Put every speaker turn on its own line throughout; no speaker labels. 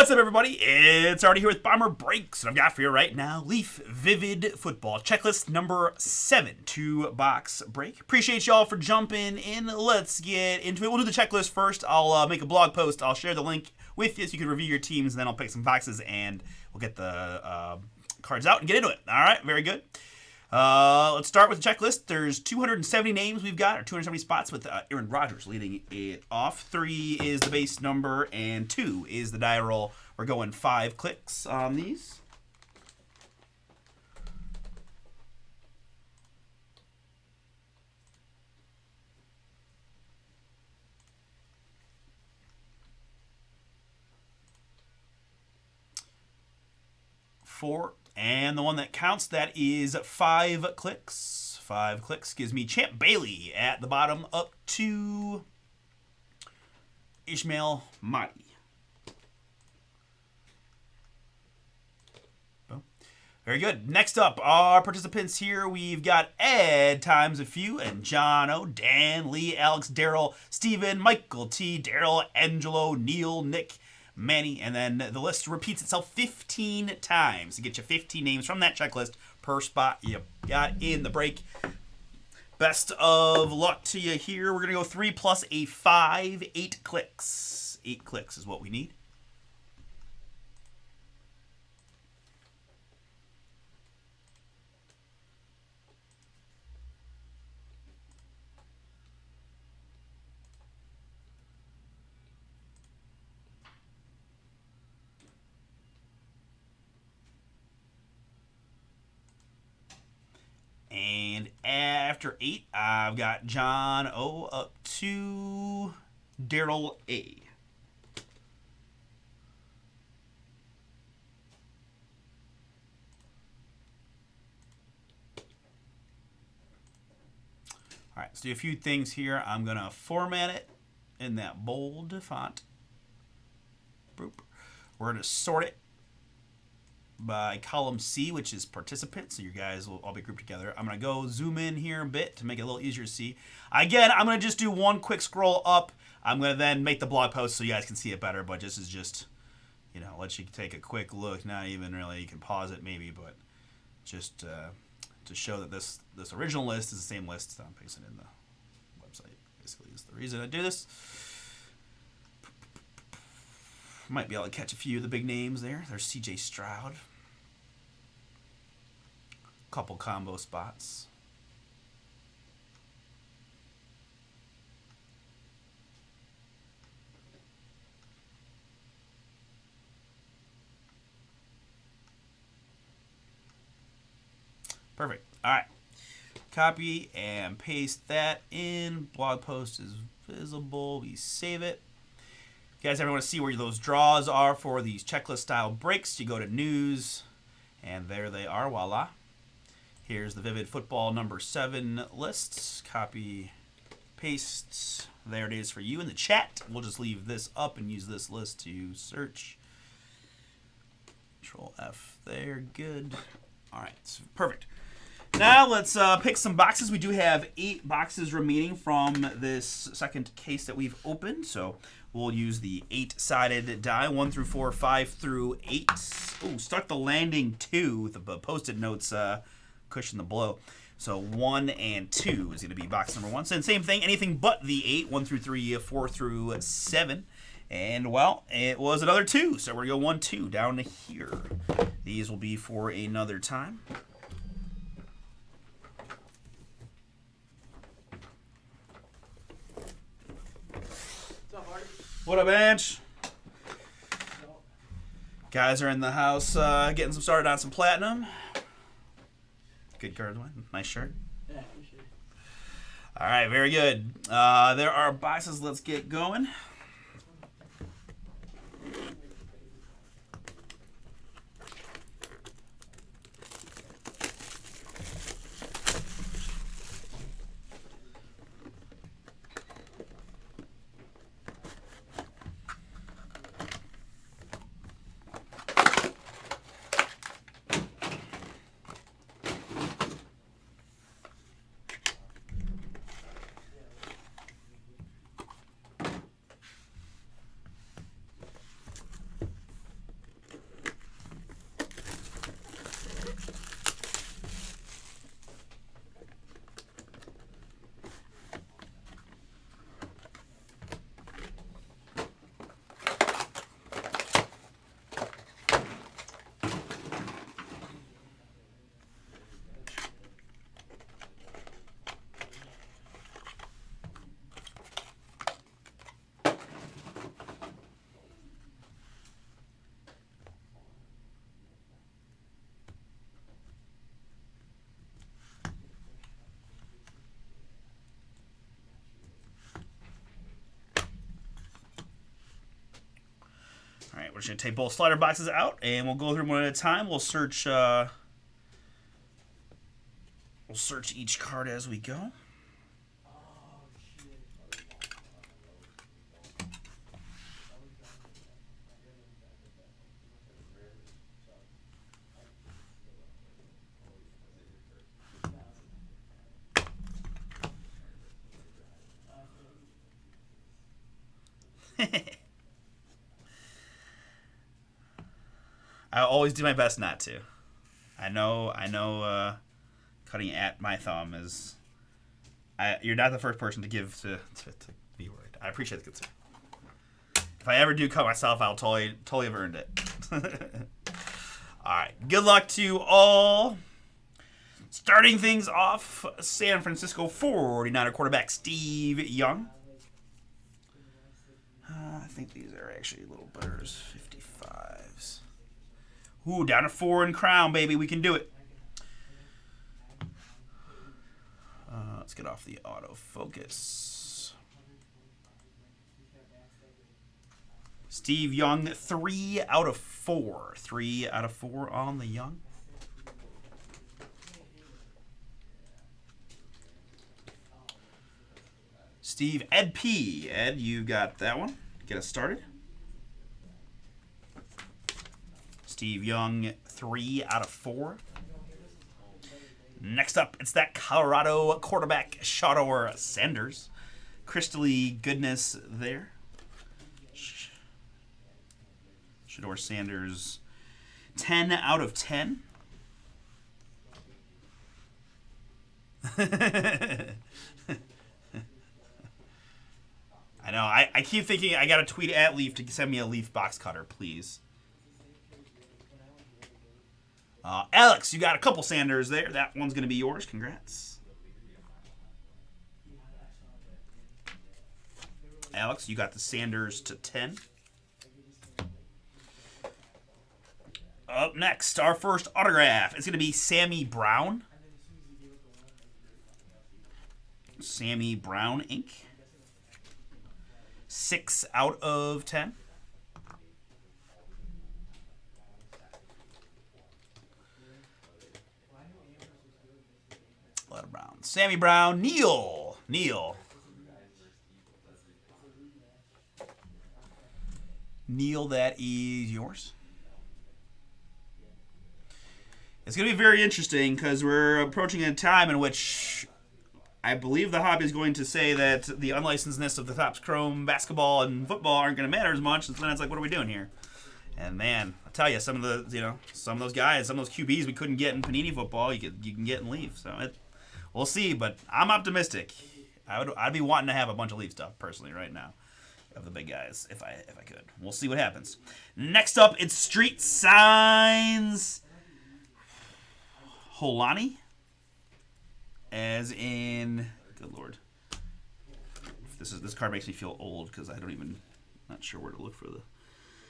What's up, everybody? It's Artie here with Bomber Breaks, and I've got for you right now Leaf Vivid Football Checklist number 7, 2-box break. Appreciate y'all for jumping in. Let's get into it. We'll do the checklist first. I'll make a blog post. I'll share the link with you so you can review your teams, and then I'll pick some boxes, and we'll get the cards out and get into it. All right, very good. Let's start with the checklist. There's 270 names we've got, or 270 spots, with Aaron Rodgers leading it off. 3 is the base number, and 2 is the die roll. We're going 5 clicks on these. Four. And the one that counts, that is 5 clicks. 5 clicks gives me Champ Bailey at the bottom, up to Ishmael Mahdi. Boom. Very good. Next up, our participants here, we've got Ed times a few, and John O, Dan, Lee, Alex, Daryl, Steven, Michael T, Daryl, Angelo, Neil, Nick, Manny, and then the list repeats itself 15 times to get you 15 names from that checklist per spot you got in the break. Best of luck to you here. We're going to go 3 plus a 5, 8 clicks. 8 clicks is what we need. And after 8, I've got John O up to Daryl A. All right, let's do a few things here. I'm going to format it in that bold font. Boop. We're going to sort it by column C, which is participants, so you guys will all be grouped together. I'm going to go zoom in here a bit to make it a little easier to see. Again, I'm going to just do one quick scroll up. I'm going to then make the blog post so you guys can see it better, but this is just, let you take a quick look. Not even really, you can pause it maybe, but just to show that this original list is the same list that I'm pasting in the website. Basically is the reason I do this. Might be able to catch a few of the big names there. There's CJ Stroud. Couple combo spots. Perfect. All right. Copy and paste that in. Blog post is visible. We save it. If you guys ever want to see where those draws are for these checklist style breaks, you go to news, and there they are. Voila. Here's the Vivid Football number 7 lists. Copy, paste. There it is for you in the chat. We'll just leave this up and use this list to search. Control F there. Good. All right. Perfect. Now let's pick some boxes. We do have 8 boxes remaining from this second case that we've opened. So we'll use the 8-sided die, 1 through 4, 5 through 8. Oh, stuck the landing 2 with the post-it notes cushion the blow. So 1 and 2 is going to be box number 1. So same thing, anything but the 8, 1 through 3, 4 through 7. And, well, it was another 2. So we're going to go 1, 2 down to here. These will be for another time. What up, Ange? Guys are in the house getting some started on some platinum. Good cards, win. Nice shirt.
Yeah, appreciate it.
All right, very good. There are boxes. Let's get going. we're just gonna take both slider boxes out, and we'll go through them one at a time. We'll search each card as we go. I always do my best not to. I know. Cutting at my thumb is. You're not the first person to give to be worried. I appreciate the concern. If I ever do cut myself, I'll totally have earned it. All right. Good luck to all. Starting things off, San Francisco 49er quarterback Steve Young. I think these are actually little better as 55s. Ooh, down to 4 in crown, baby. We can do it. Let's get off the autofocus. Steve Young, 3 out of 4. 3 out of 4 on the Young. Steve, Ed P. Ed, you got that one. Get us started. Steve Young, 3 out of 4. Next up, it's that Colorado quarterback, Shador Sanders. Crystally goodness there. Shador Sanders, 10 out of 10. I know. I keep thinking I got to tweet at Leaf to send me a Leaf box cutter, please. Alex, you got a couple Sanders there. That one's going to be yours. Congrats. Alex, you got the Sanders to 10. Up next, our first autograph is going to be Sammy Brown. Sammy Brown, Inc. 6 out of 10. Letter Brown. Sammy Brown. Neil. Neil, that is yours. It's going to be very interesting because we're approaching a time in which I believe the hobby is going to say that the unlicensedness of the Topps Chrome basketball and football aren't going to matter as much. And then it's like, what are we doing here? And man, I'll tell you, some of those guys, some of those QBs we couldn't get in Panini football, you can get in Leaf. So we'll see, but I'm optimistic. I'd be wanting to have a bunch of Leaf stuff personally right now of the big guys if I could. We'll see what happens. Next up, it's Street Signs Holani. As in, good lord, this card makes me feel old because not sure where to look for the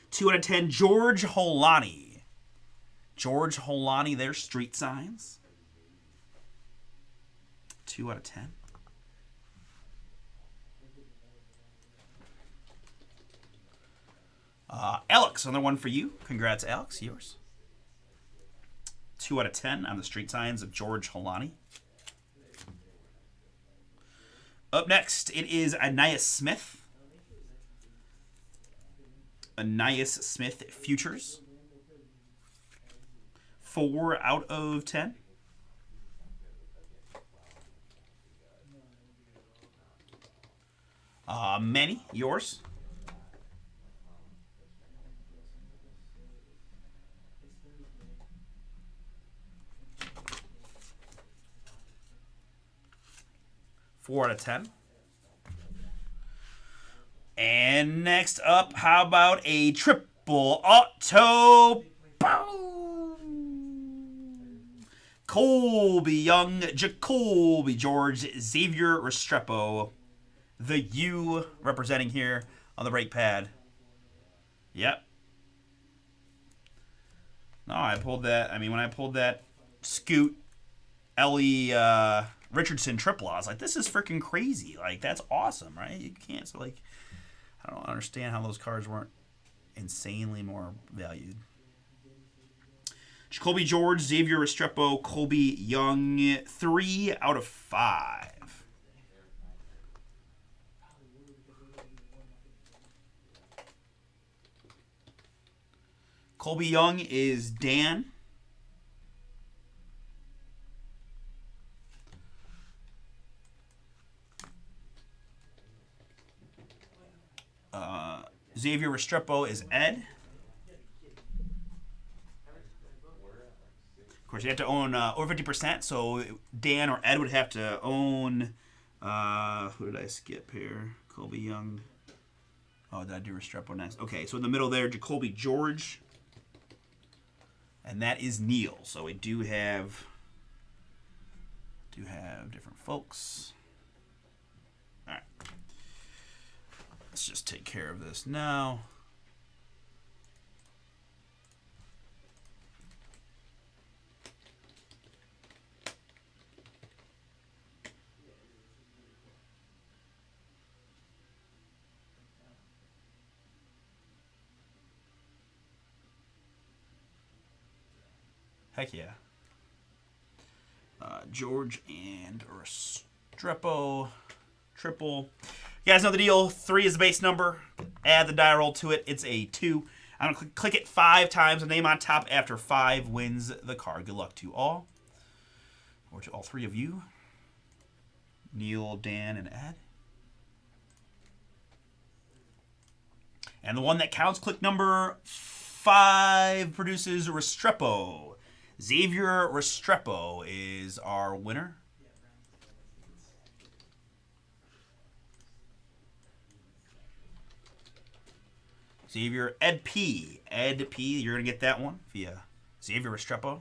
2 out of 10. George Holani. George Holani, their Street Signs. 2 out of 10. Alex, another one for you. Congrats, Alex. Yours. 2 out of 10 on the Street Signs of George Holani. Up next, it is Ainias Smith. Ainias Smith Futures. 4 out of 10. Manny, yours. Four out of 10. And next up, how about a triple auto? Boom! Colby Young, Jacoby George, Xavier Restrepo. The U representing here on the brake pad. Yep. No, I pulled that. I mean, when I pulled that Scoot Ellie Richardson triple, I was like, this is freaking crazy. Like, that's awesome, right? You can't. So, like, I don't understand how those cards weren't insanely more valued. Jacoby George, Xavier Restrepo, Colby Young, 3 out of 5. Colby Young is Dan. Xavier Restrepo is Ed. Of course, you have to own over 50%, so Dan or Ed would have to own. Who did I skip here? Colby Young. Oh, did I do Restrepo next? Okay, so in the middle there, Jacoby George. And that is Neil. So we do have different folks. All right. Let's just take care of this now. Heck yeah. George and Restrepo. Triple. You guys know the deal. 3 is the base number. Add the die roll to it. It's a 2. I'm going to click it 5 times. The name on top after 5 wins the card. Good luck to all. Or to all 3 of you. Neil, Dan, and Ed. And the one that counts, click number 5, produces Restrepo. Xavier Restrepo is our winner. Xavier Ed P. Ed P. You're going to get that one via Xavier Restrepo.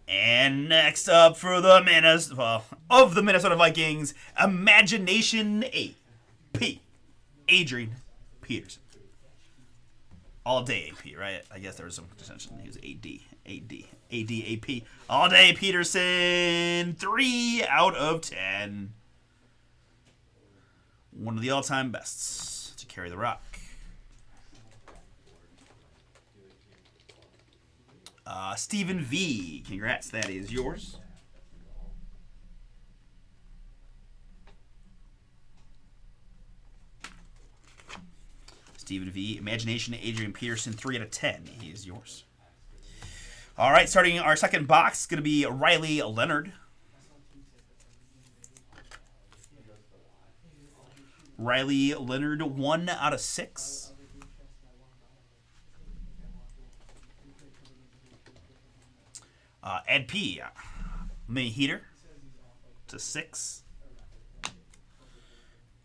And next up for the Minnesota Vikings, Imagination AP. Adrian Peterson. All day AP, right? I guess there was some contention. He was AD, AP. All day Peterson, 3 out of 10. One of the all-time bests to carry the rock. Stephen V. Congrats, that is yours. Stephen V. Imagination, Adrian Peterson, 3 out of 10. He is yours. All right, starting our second box is going to be Riley Leonard. Riley Leonard, 1 out of 6. Ed P. Mini Heater to 6.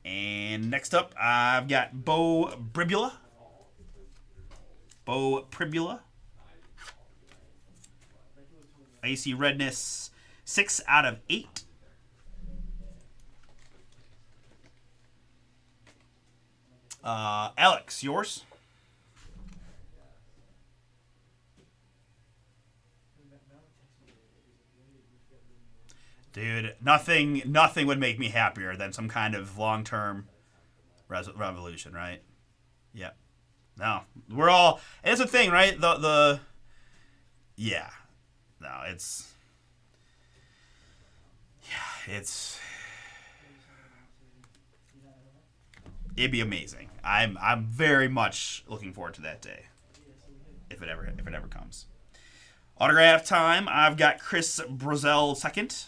And next up, I've got Bo Pribula. AC Redness, 6 out of 8. Alex, yours? Dude, nothing would make me happier than some kind of long-term revolution, right? Yep. No, we're all. It's a thing, right? Yeah. No, it's. Yeah, it's. It'd be amazing. I'm very much looking forward to that day, if it ever comes. Autograph time. I've got Chris Brazel second.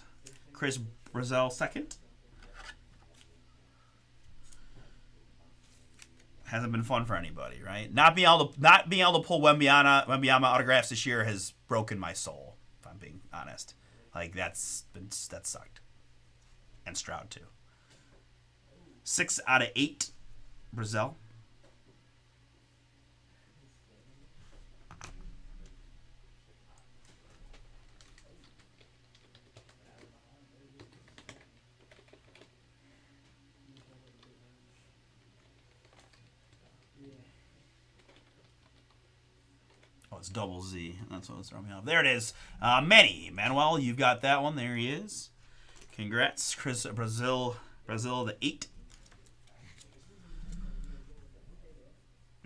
Hasn't been fun for anybody, right? Not being able to pull Wembanyama autographs this year has broken my soul, if I'm being honest. Like that sucked. And Stroud too. 6 out of 8. Brazel. Oh, it's double Z. That's what was throwing me off. There it is. Manuel, you've got that one. There he is. Congrats, Chris Brazel the 8.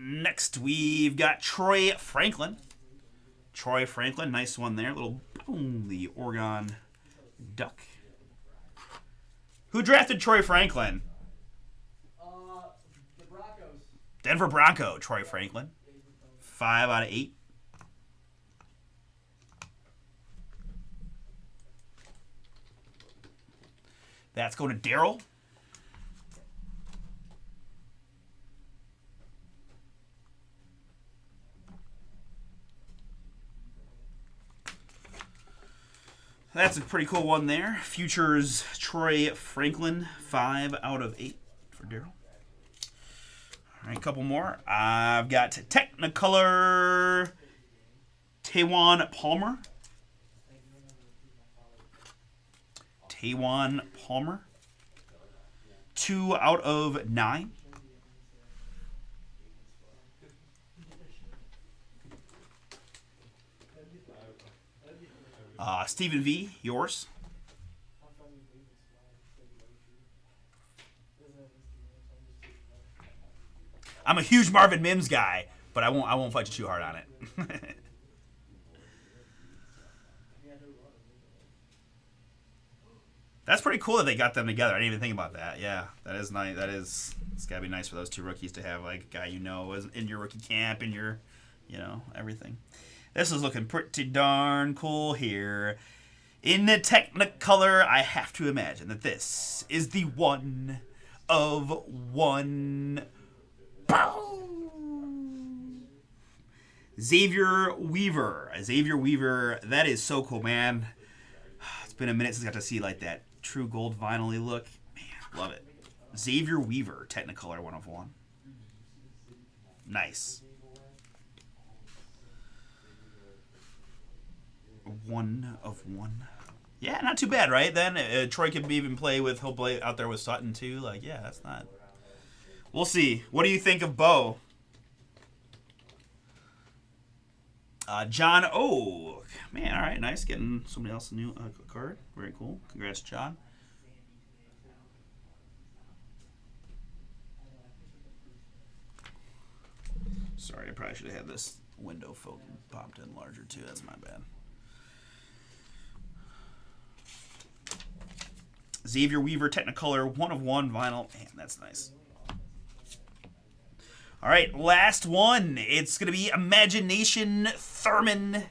Next, we've got Troy Franklin. Troy Franklin, nice one there. Little boom, the Oregon Duck. Who drafted Troy Franklin?
The Broncos.
Denver Bronco, Troy Franklin. 5 out of 8. That's going to Daryl. That's a pretty cool one there. Futures Troy Franklin, 5 out of 8 for Daryl. All right, a couple more. I've got Technicolor Tawan Palmer. Tawan Palmer, 2 out of 9. Stephen V, yours. I'm a huge Marvin Mims guy, but I won't fight you too hard on it. That's pretty cool that they got them together. I didn't even think about that. Yeah, that is nice. It's gotta be nice for those two rookies to have like a guy is in your rookie camp and your, everything. This is looking pretty darn cool here. In the Technicolor, I have to imagine that this is the one of one. Boom! Xavier Weaver. Xavier Weaver, that is so cool, man. It's been a minute since I got to see like that true gold vinyl-y look. Man, love it. Xavier Weaver, Technicolor 1 of 1. Nice. 1 of 1. Yeah, not too bad, right? Then Troy could even he'll play out there with Sutton too. Like, yeah, that's not. We'll see. What do you think of Bo? John O. Man, all right, nice. Getting somebody else a new card. Very cool. Congrats, John. Sorry, I probably should have had this window popped in larger too. That's my bad. Xavier Weaver, Technicolor, 1 of 1 vinyl. Man, that's nice. All right, last one. It's going to be Imagination Thurman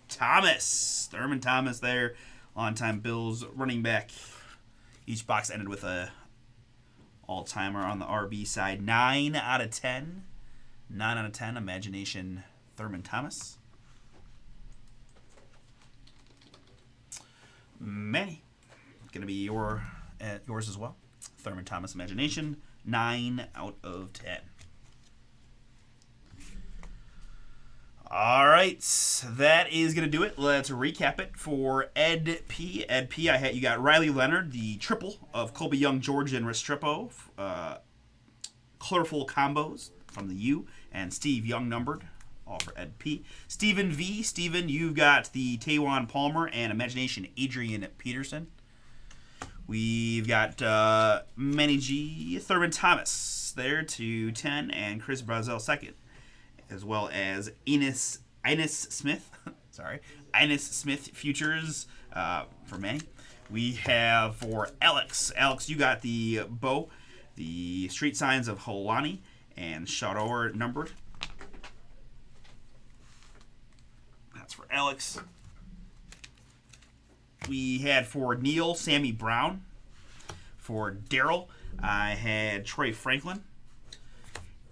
Thomas. Thurman Thomas there. Longtime Bills running back. Each box ended with a all-timer on the RB side. 9 out of 10. 9 out of 10, Imagination Thurman Thomas. Manny. Going to be yours as well. Thurman Thomas Imagination, 9 out of 10. All right, that is going to do it. Let's recap it for Ed P. Ed P, you got Riley Leonard, the triple of Colby Young, George, and Restrepo. Colorful combos from the U. And Steve Young numbered, all for Ed P. Stephen V. Stephen, you've got the Tawan Palmer and Imagination Adrian Peterson. We've got Manny G. Thurman Thomas there to 10, and Chris Brazel second, as well as Enos Smith. Sorry, Enos Smith futures for Manny. We have for Alex. Alex, you got the bow, the street signs of Holani, and Shador numbered. That's for Alex. We had for Neil, Sammy Brown. For Daryl, I had Troy Franklin.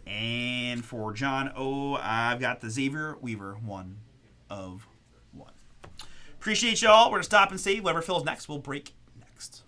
And for John O, I've got the Xavier Weaver 1 of 1. Appreciate y'all. We're going to stop and see. Whatever fills next, we'll break next.